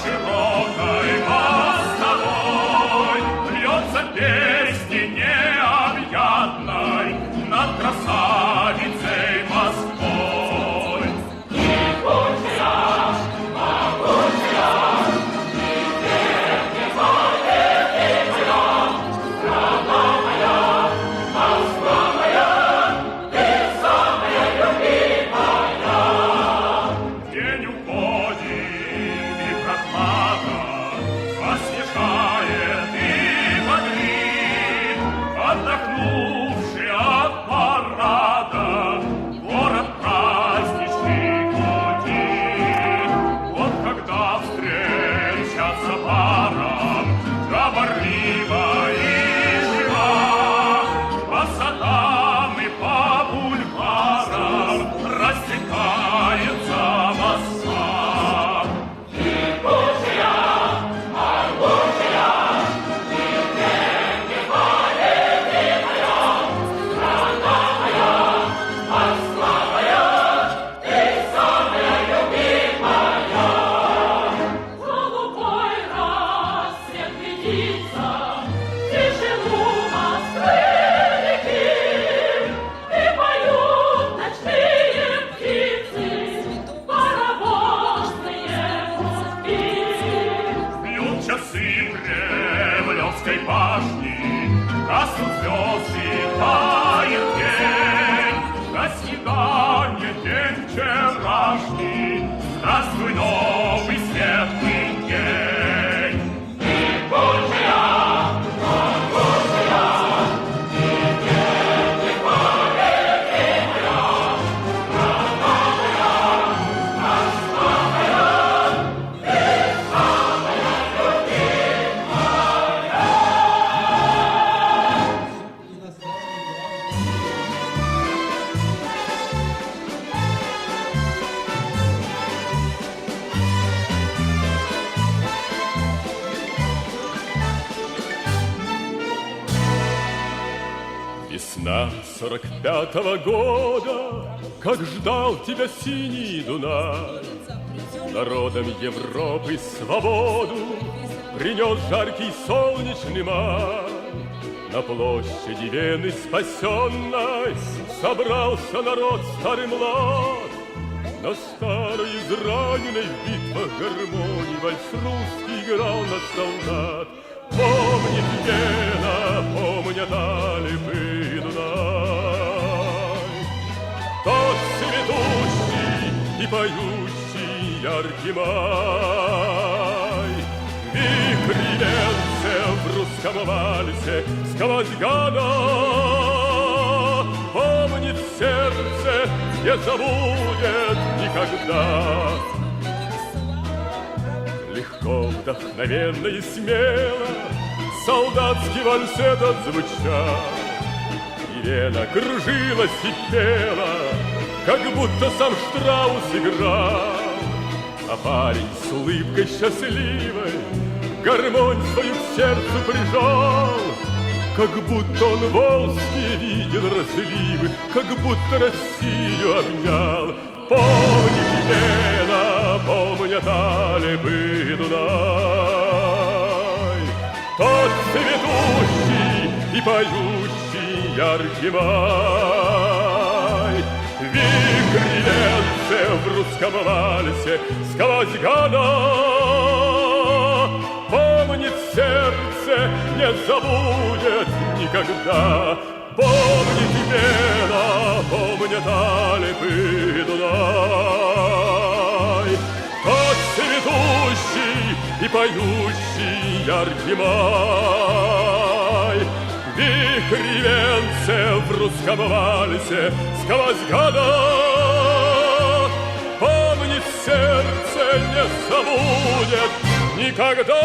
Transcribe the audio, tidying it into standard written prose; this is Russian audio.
широкой мостовой льется песни необъятной над красавицей Москвой. День уходит, и прохлада освежает и бодрит, отдохнувший от парада город праздничный гудит. Вот когда встречаться парам говорливо и жива, по садам и по бульварам растекается Москва. Голубой рассвет глядится в тишину Москвы реки, и поют ночные птицы паровозные гудки. Бьют часы Кремлевской башни, гаснут звезды, тает день. До свидания, день вчерашний, здравствуй, новый светлый день. Весна 45-го года, как ждал тебя синий Дунай, народом Европы свободу принес жаркий солнечный май. На площади Вены спасенной собрался народ старый млад. На старой израненной в битвах гармонии вальс русский играл на солдат. Помнит Вена, помнят Альпы и Дунай, тот цветущий и поющий яркий май. Вихрь венцев в русском вальсе сквозь года помнит сердце, не забудет никогда. Легко, вдохновенно и смело солдатский вальс этот звучал, и Вена кружилась и пела, как будто сам Штраус играл. А парень с улыбкой счастливой гармонь свою к сердцу прижал, как будто он Волжские видел разливы, как будто Россию обнял. Помнит Вена, помнят Альпы и Дунай, тот цветущий и поющий яркий май. Вихрь венцев в русском вальсе сквозь года помнит сердце, не забудет никогда. Помнит Вена, помнят Альпы и Дунай, тот цветущий и поющий яркий май. Вихрь венцев в русском вальсе сквозь года помнит сердце, не забудет никогда.